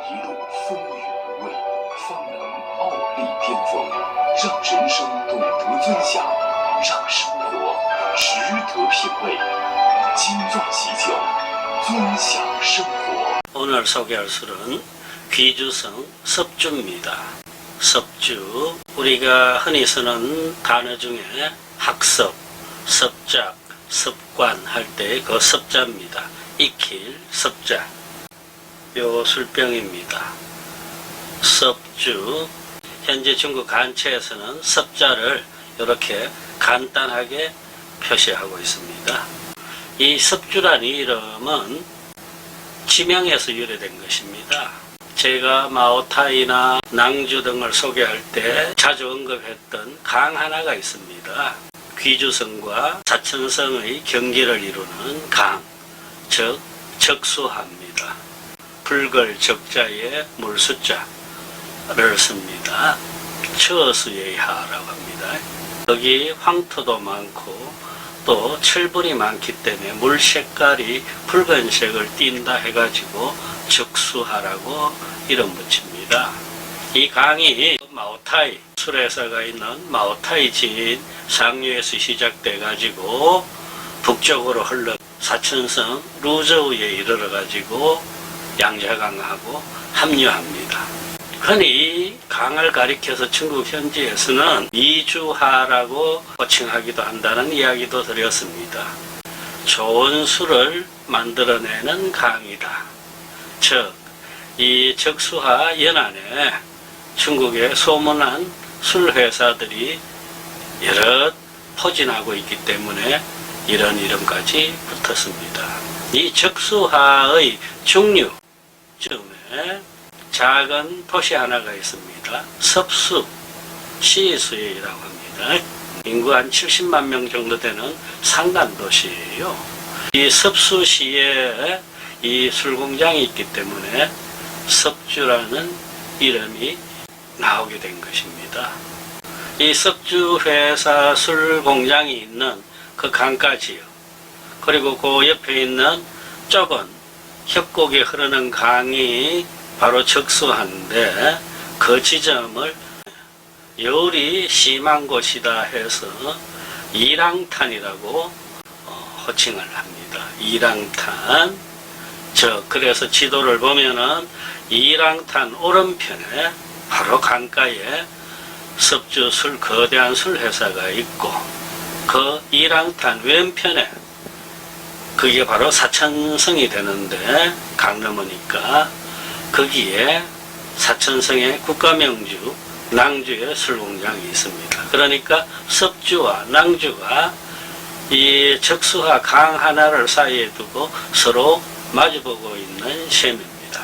一路风雨无畏，方能傲立巅峰，让人生懂得尊享，让生活值得品味。金钻喜酒，尊享生活。 오늘 소개할 술은 귀주성 섭주입니다. 섭주, 우리가 흔히 쓰는 단어 중에 학습, 섭작, 습관 할 때 그 섭자입니다. 익힐 섭자. 요 술병입니다. 섭주. 현재 중국 간체에서는 섭자를 이렇게 간단하게 표시하고 있습니다. 이 섭주란 이름은 지명에서 유래된 것입니다. 제가 마오타이나 낭주 등을 소개할 때 자주 언급했던 강 하나가 있습니다. 귀주성과 사천성의 경계를 이루는 강, 즉 적수하입니다. 붉을 적자에 물수자를 씁니다. 처수의 하라고 합니다. 여기 황토도 많고 또 철분이 많기 때문에 물 색깔이 붉은색을 띈다 해가지고 적수하라고 이름 붙입니다. 이 강이 마오타이 술회사가 있는 마오타이 지인 상류에서 시작돼 가지고 북쪽으로 흘러 사천성 루저우에 이르러 가지고 양자강하고 합류합니다. 흔히 강을 가리켜서 중국 현지에서는 미주하라고 호칭하기도 한다는 이야기도 드렸습니다. 좋은 술을 만들어내는 강이다. 즉, 이 적수하 연안에 중국의 소문난 술회사들이 여럿 포진하고 있기 때문에 이런 이름까지 붙었습니다. 이 적수하의 중류쯤에 작은 도시 하나가 있습니다. 섭수, 시수이라고 합니다. 인구 한 70만 명 정도 되는 산간도시예요. 이 섭수시에 이 술공장이 있기 때문에 섭주라는 이름이 나오게 된 것입니다. 이 섭주 회사 술공장이 있는 그 강가지요. 그리고 그 옆에 있는 좁은 협곡에 흐르는 강이 바로 적수하인데 그 지점을 열이 심한 곳이다 해서 이랑탄이라고 호칭을 합니다. 이랑탄. 그래서 지도를 보면은 이랑탄 오른편에 바로 강가에 섭주 술 거대한 술 회사가 있고 그 이랑탄 왼편에 그게 바로 사천성이 되는데 강 넘으니까 거기에 사천성의 국가명주 낭주의 술공장이 있습니다. 그러니까 섭주와 낭주가 이 적수하 강 하나를 사이에 두고 서로 마주보고 있는 셈입니다.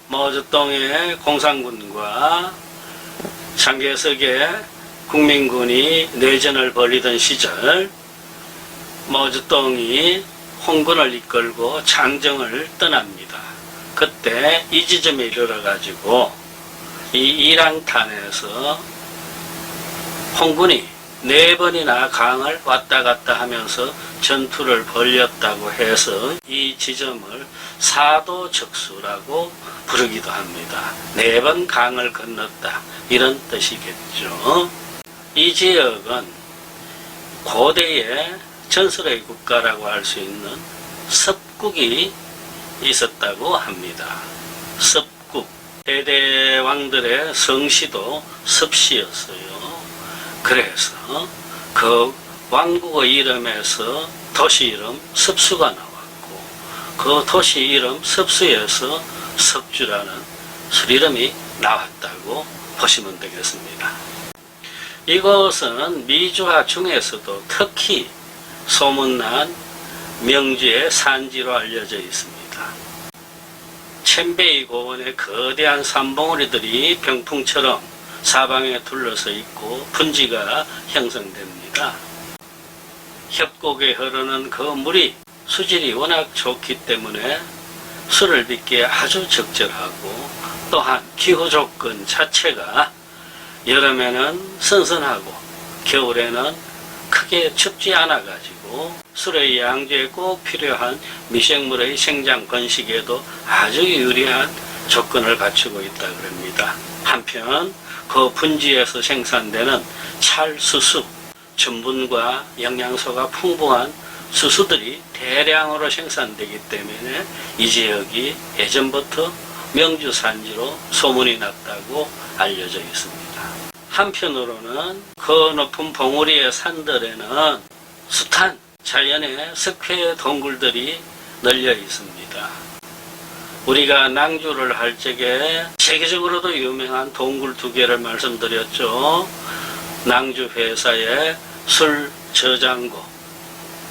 머주동의 공산군과 장개석의 국민군이 내전을 벌이던 시절 머주동이 홍군을 이끌고 장정을 떠납니다. 그때 이 지점에 이르러 가지고 이 이랑탄에서 홍군이 4번이나 강을 왔다 갔다 하면서 전투를 벌였다고 해서 이 지점을 사도적수라고 부르기도 합니다. 4번 강을 건넜다 이런 뜻이겠죠. 이 지역은 고대의 전설의 국가라고 할 수 있는 섭국이 있었다고 합니다. 섭국, 대대왕들의 성시도 섭시였어요. 그래서 그 왕국의 이름에서 도시 이름 섭수가 나왔고 그 도시 이름 섭수에서 섭주라는 술 이름이 나왔다고 보시면 되겠습니다. 이것은 미주하 중에서도 특히 소문난 명주의 산지로 알려져 있습니다. 첸베이 고원의 거대한 산봉우리들이 병풍처럼 사방에 둘러서 있고 분지가 형성됩니다. 협곡에 흐르는 그 물이 수질이 워낙 좋기 때문에 술을 빚기에 아주 적절하고 또한 기후 조건 자체가 여름에는 선선하고 겨울에는 크게 춥지 않아 가지고 술의 양주에 꼭 필요한 미생물의 생장 번식에도 아주 유리한 조건을 갖추고 있다 그럽니다. 한편 그 분지에서 생산되는 찰수수, 전분과 영양소가 풍부한 수수들이 대량으로 생산되기 때문에 이 지역이 예전부터 명주 산지로 소문이 났다고 알려져 있습니다. 한편으로는 그 높은 봉우리의 산들에는 숱한 자연의 석회 동굴들이 널려 있습니다. 우리가 낭주를 할 적에 세계적으로도 유명한 동굴 두 개를 말씀드렸죠. 낭주 회사의 술 저장고,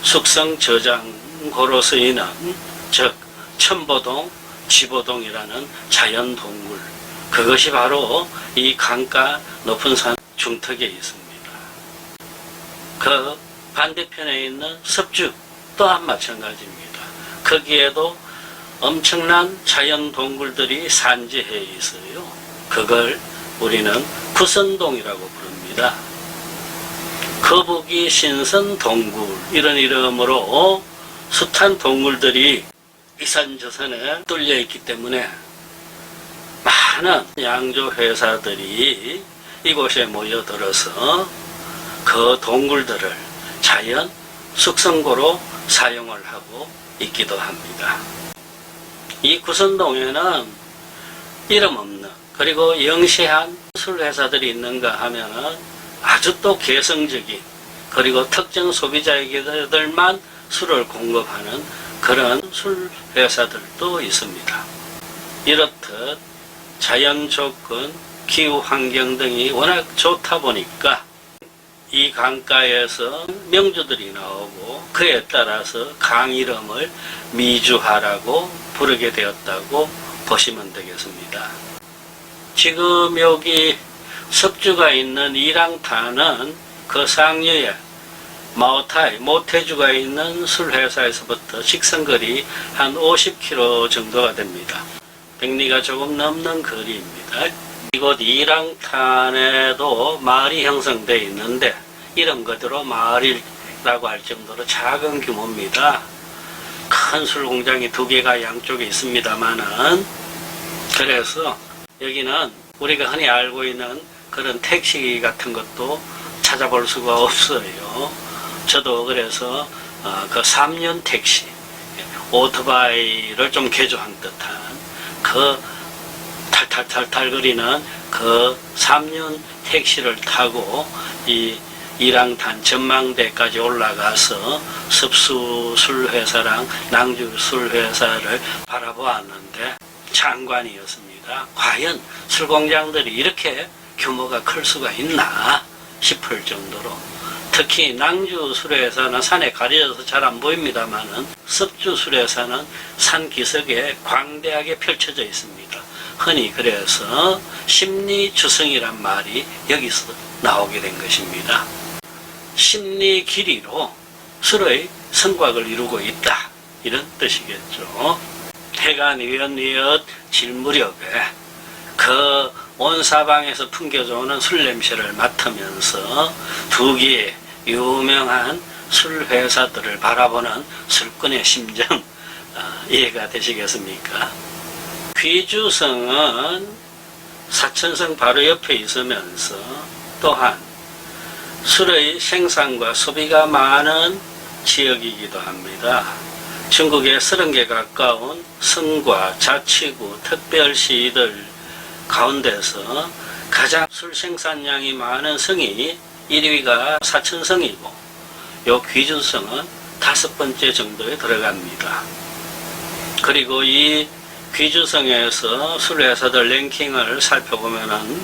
숙성 저장고로 쓰이는 즉 첨보동, 지보동이라는 자연 동굴, 그것이 바로 이 강가 높은 산 중턱에 있습니다. 그 반대편에 있는 섭주 또한 마찬가지입니다. 거기에도 엄청난 자연 동굴들이 산지해 있어요. 그걸 우리는 구선동이라고 부릅니다. 거북이 신선 동굴 이런 이름으로 숱한 동굴들이 이산저산에 뚫려 있기 때문에 많은 양조 회사들이 이곳에 모여들어서 그 동굴들을 자연 숙성고로 사용을 하고 있기도 합니다. 이 구선동에는 이름 없는 그리고 영시한 술회사들이 있는가 하면은 아주 또 개성적인 그리고 특정 소비자에게들만 술을 공급하는 그런 술회사들도 있습니다. 이렇듯 자연 조건, 기후 환경 등이 워낙 좋다 보니까 이 강가에서 명주들이 나오고 그에 따라서 강 이름을 미주하라고 부르게 되었다고 보시면 되겠습니다. 지금 여기 섭주가 있는 이랑타는 그 상류에 마오타이, 모태주가 있는 술회사에서부터 직선거리 한 50km 정도가 됩니다. 백리가 조금 넘는 거리입니다. 이곳 이랑탄에도 마을이 형성되어 있는데 이름 그대로 마을이라고 할 정도로 작은 규모입니다. 큰 술공장이 두 개가 양쪽에 있습니다만은 그래서 여기는 우리가 흔히 알고 있는 그런 택시 같은 것도 찾아볼 수가 없어요. 저도 그래서 그 3륜 택시, 오토바이를 좀 개조한 듯한 그 탈탈탈탈 거리는 그 3륜 택시를 타고 이 이랑탄 전망대까지 올라가서 섭수 술회사랑 낭주 술회사를 바라보았는데 장관이었습니다. 과연 술공장들이 이렇게 규모가 클 수가 있나 싶을 정도로, 특히 낭주 술회사는 산에 가려져서 잘 안 보입니다만은 섭주 술회사는 산 기슭에 광대하게 펼쳐져 있습니다. 흔히 그래서 십리주성이란 말이 여기서 나오게 된 것입니다. 십리 길이로 술의 성곽을 이루고 있다, 이런 뜻이겠죠. 해가 뉘엿뉘엿 질 무렵에 그 온 사방에서 풍겨져오는 술 냄새를 맡으면서 두 개의 유명한 술 회사들을 바라보는 술꾼의 심정 이해가 되시겠습니까? 귀주성은 사천성 바로 옆에 있으면서 또한 술의 생산과 소비가 많은 지역이기도 합니다. 중국의 30개 가까운 성과, 자치구, 특별시들 가운데서 가장 술 생산량이 많은 성이 1위가 사천성이고 요 귀주성은 5번째 정도에 들어갑니다. 그리고 이 귀주성에서 술회사들 랭킹을 살펴보면은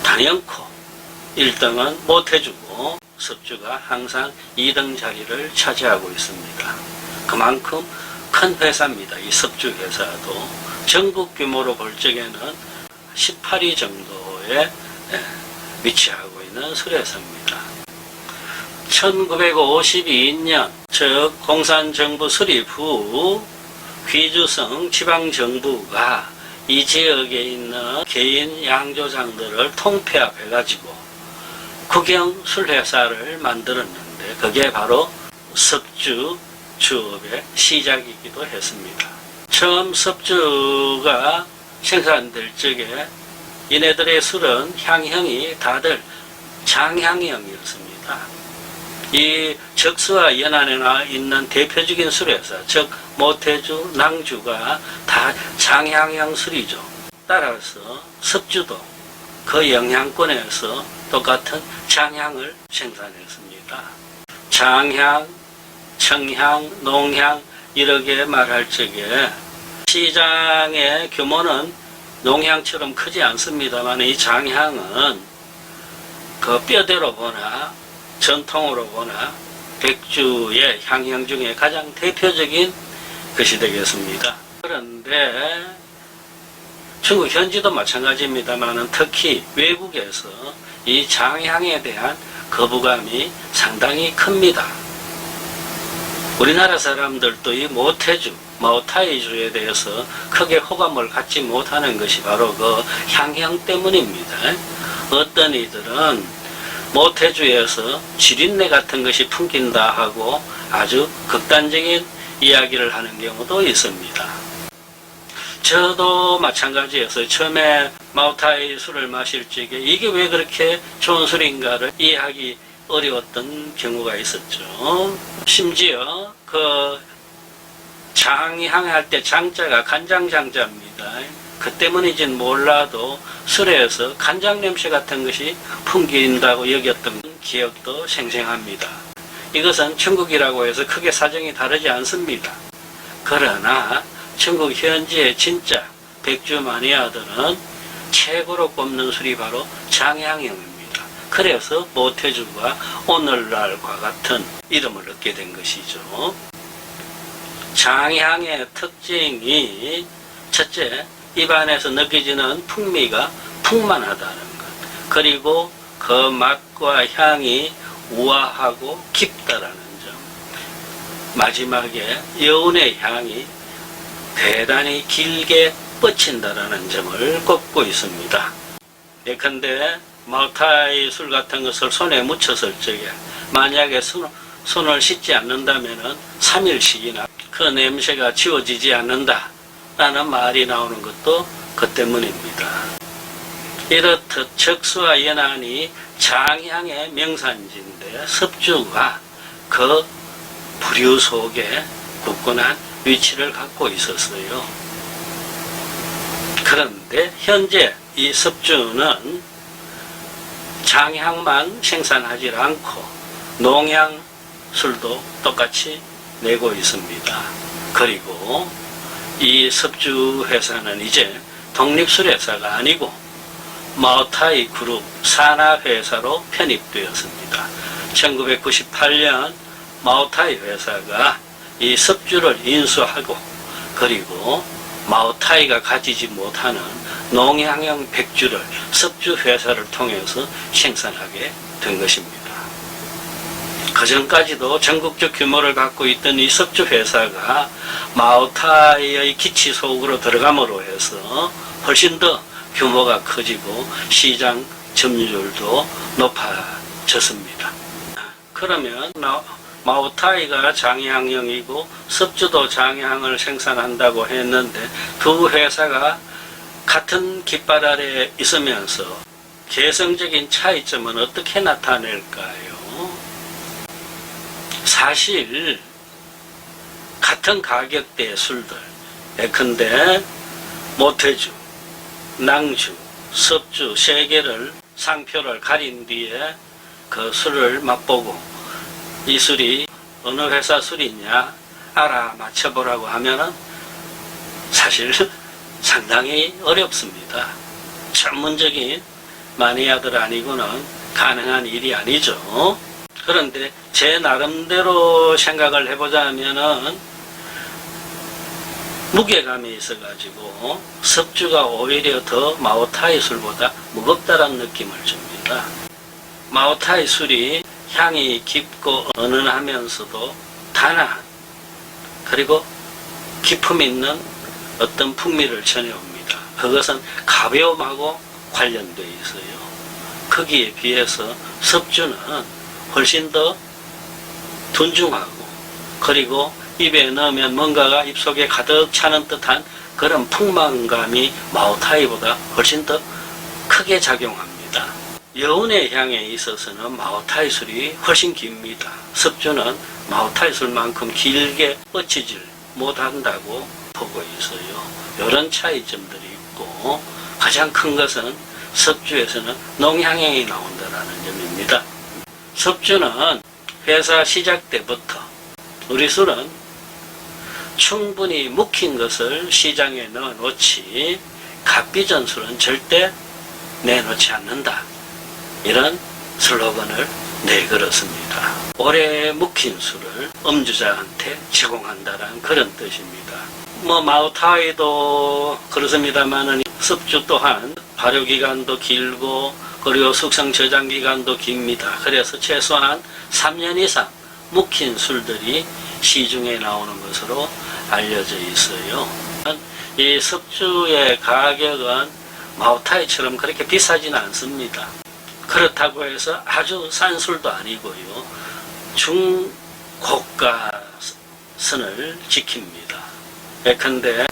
단연코 1등은 모태주고 섭주가 항상 2등 자리를 차지하고 있습니다. 그만큼 큰 회사입니다. 이 섭주 회사도 전국 규모로 볼 적에는 18위 정도에 위치하고 있는 술회사입니다. 1952년 즉 공산정부 수립 후 귀주성 지방정부가 이 지역에 있는 개인 양조장들을 통폐합해 가지고 국영 술회사를 만들었는데 그게 바로 섭주 주업의 시작이기도 했습니다. 처음 섭주가 생산될 적에 이네들의 술은 향형이 다들 장향형이었습니다. 이 적수와 연안에 있는 대표적인 술회사, 즉 모태주, 낭주가 다 장향형 술이죠. 따라서 섭주도 그 영향권에서 똑같은 장향을 생산했습니다. 장향, 청향, 농향 이렇게 말할 적에 시장의 규모는 농향처럼 크지 않습니다만 이 장향은 그 뼈대로 보나 전통으로 보나 백주의 향형 중에 가장 대표적인 것이 되겠습니다. 그런데 중국 현지도 마찬가지입니다만 특히 외국에서 이 장향에 대한 거부감이 상당히 큽니다. 우리나라 사람들도 이 모태주, 마오타이주에 대해서 크게 호감을 갖지 못하는 것이 바로 그 향형 때문입니다. 어떤 이들은 모태주에서 지린내 같은 것이 풍긴다 하고 아주 극단적인 이야기를 하는 경우도 있습니다. 저도 마찬가지였어요. 처음에 마오타이 술을 마실 적에 이게 왜 그렇게 좋은 술인가를 이해하기 어려웠던 경우가 있었죠. 심지어 그 장향할 때 장자가 간장장자입니다. 그 때문인지는 몰라도 술에서 간장 냄새 같은 것이 풍긴다고 여겼던 기억도 생생합니다. 이것은 중국이라고 해서 크게 사정이 다르지 않습니다. 그러나 중국 현지의 진짜 백주 마니아들은 최고로 꼽는 술이 바로 장향형입니다. 그래서 모태주가 오늘날과 같은 이름을 얻게 된 것이죠. 장향의 특징이 첫째, 입안에서 느껴지는 풍미가 풍만하다는 것. 그리고 그 맛과 향이 우아하고 깊다라는 점. 마지막에 여운의 향이 대단히 길게 뻗친다라는 점을 꼽고 있습니다. 예컨대 마오타이 술 같은 것을 손에 묻혔을 적에 만약에 손을 씻지 않는다면 3일씩이나 그 냄새가 지워지지 않는다 라는 말이 나오는 것도 그 때문입니다. 이렇듯 적수와 연안이 장향의 명산지인데 섭주가 그 부류 속에 굳건한 위치를 갖고 있었어요. 그런데 현재 이 섭주는 장향만 생산하지 않고 농향 술도 똑같이 내고 있습니다. 그리고 이 섭주 회사는 이제 독립술회사가 아니고 마오타이 그룹 산하회사로 편입되었습니다. 1998년 마오타이 회사가 이 섭주를 인수하고 그리고 마오타이가 가지지 못하는 농향형 백주를 섭주 회사를 통해서 생산하게 된 것입니다. 그전까지도 전국적 규모를 갖고 있던 이 섭주 회사가 마오타이의 기치 속으로 들어감으로 해서 훨씬 더 규모가 커지고 시장 점유율도 높아졌습니다. 그러면 마오타이가 장향형이고 섭주도 장향을 생산한다고 했는데 두 회사가 같은 깃발 아래에 있으면서 개성적인 차이점은 어떻게 나타낼까요? 사실 같은 가격대의 술들, 예컨대 모태주, 낭주, 섭주 세 개를 상표를 가린 뒤에 그 술을 맛보고 이 술이 어느 회사 술이냐 알아맞혀보라고 하면은 사실 상당히 어렵습니다. 전문적인 마니아들 아니고는 가능한 일이 아니죠. 그런데 제 나름대로 생각을 해보자면은 무게감이 있어가지고 섭주가 오히려 더 마오타이 술보다 무겁다는 느낌을 줍니다. 마오타이 술이 향이 깊고 은은하면서도 단아한 그리고 기품 있는 어떤 풍미를 전해옵니다. 그것은 가벼움하고 관련되어 있어요. 거기에 비해서 섭주는 훨씬 더 둔중하고 그리고 입에 넣으면 뭔가가 입속에 가득 차는 듯한 그런 풍만감이 마오타이보다 훨씬 더 크게 작용합니다. 여운의 향에 있어서는 마오타이 술이 훨씬 깁니다. 섭주는 마오타이 술만큼 길게 뻗치질 못한다고 보고 있어요. 이런 차이점들이 있고, 가장 큰 것은 섭주에서는 농향향이 나온다는 점입니다. 섭주는 회사 시작 때부터 우리 술은 충분히 묵힌 것을 시장에 넣어놓지 갓비전 술은 절대 내놓지 않는다, 이런 슬로건을 내걸었습니다. 오래 묵힌 술을 음주자한테 제공한다는 그런 뜻입니다. 마오타이도 그렇습니다만은 섭주 또한 발효기간도 길고 그리고 숙성 저장 기간도 깁니다. 그래서 최소한 3년 이상 묵힌 술들이 시중에 나오는 것으로 알려져 있어요. 이 섭주의 가격은 마오타이처럼 그렇게 비싸지는 않습니다. 그렇다고 해서 아주 싼 술도 아니고요. 중고가 선을 지킵니다. 예컨대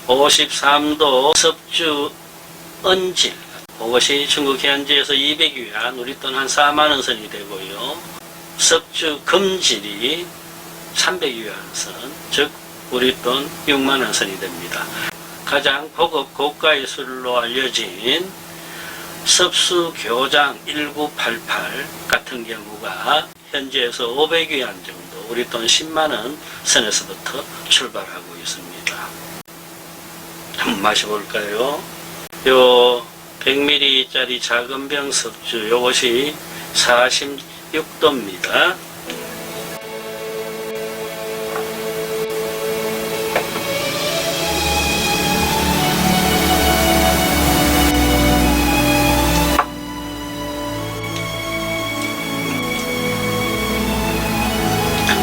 53도 섭주 은질, 그것이 중국 현지에서 200위안, 우리 돈 한 4만원 선이 되고요. 섭주 금질이 300위안 선, 즉 우리 돈 6만원 선이 됩니다. 가장 고급 고가의 술로 알려진 섭수 교장 1988 같은 경우가 현지에서 500위안 정도, 우리 돈 10만원 선에서부터 출발하고 있습니다. 한번 마셔볼까요? 요 100ml짜리 작은 병 섭주, 요것이 46도입니다.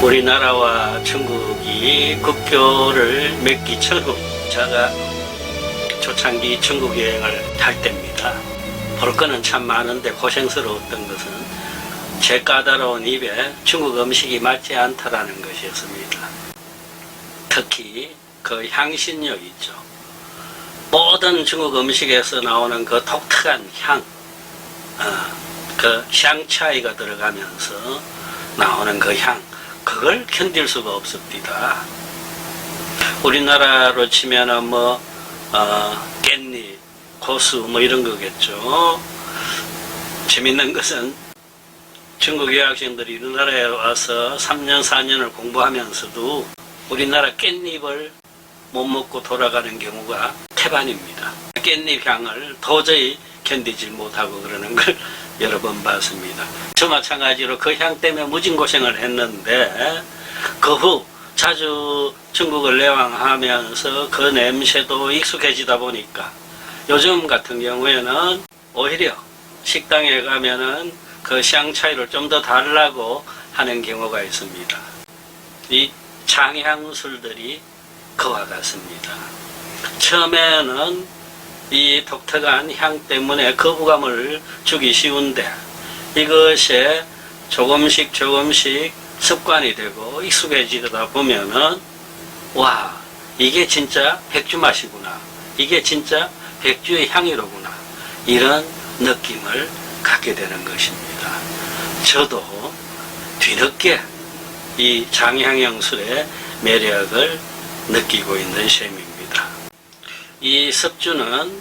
우리나라와 중국이 국교를 맺기 전후 제가 초창기 중국 여행을 할 때입니다. 볼 거는 참 많은데 고생스러웠던 것은 제 까다로운 입에 중국 음식이 맞지 않다라는 것이었습니다. 특히 그 향신료 있죠. 모든 중국 음식에서 나오는 그 독특한 향, 그 향차이가 들어가면서 나오는 그 향, 그걸 견딜 수가 없습니다. 우리나라로 치면은 깻잎, 고수 이런 거겠죠. 재밌는 것은 중국 유학생들이 우리나라에 와서 3년, 4년을 공부하면서도 우리나라 깻잎을 못 먹고 돌아가는 경우가 태반입니다. 깻잎 향을 도저히 견디질 못하고 그러는 걸 여러 번 봤습니다. 저 마찬가지로 그 향 때문에 무진고생을 했는데 그 후 자주 중국을 내왕하면서 그 냄새도 익숙해지다 보니까 요즘 같은 경우에는 오히려 식당에 가면은 그 향 차이를 좀 더 달라고 하는 경우가 있습니다. 이 장향술들이 그와 같습니다. 처음에는 이 독특한 향 때문에 거부감을 주기 쉬운데 이것에 조금씩 습관이 되고 익숙해지다 보면은 와, 이게 진짜 백주 맛이구나, 이게 진짜 백주의 향이로구나, 이런 느낌을 갖게 되는 것입니다. 저도 뒤늦게 이 장향영술의 매력을 느끼고 있는 셈입니다. 이 섭주는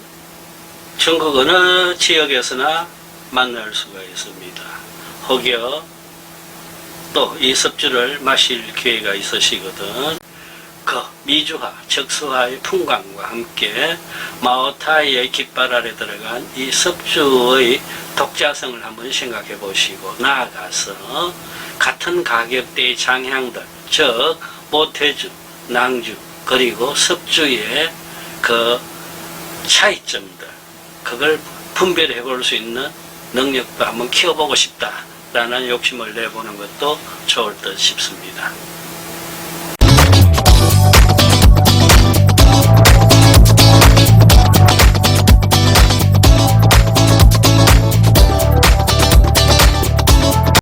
전국 어느 지역에서나 만날 수가 있습니다. 혹여 또 이 섭주를 마실 기회가 있으시거든 그 미주화, 적수화의 풍광과 함께 마오타이의 깃발 아래 들어간 이 섭주의 독자성을 한번 생각해 보시고 나아가서 같은 가격대의 장향들, 즉 모태주, 낭주, 그리고 섭주의 그 차이점들, 그걸 분별해 볼 수 있는 능력도 한번 키워보고 싶다라는 욕심을 내보는 것도 좋을 듯 싶습니다.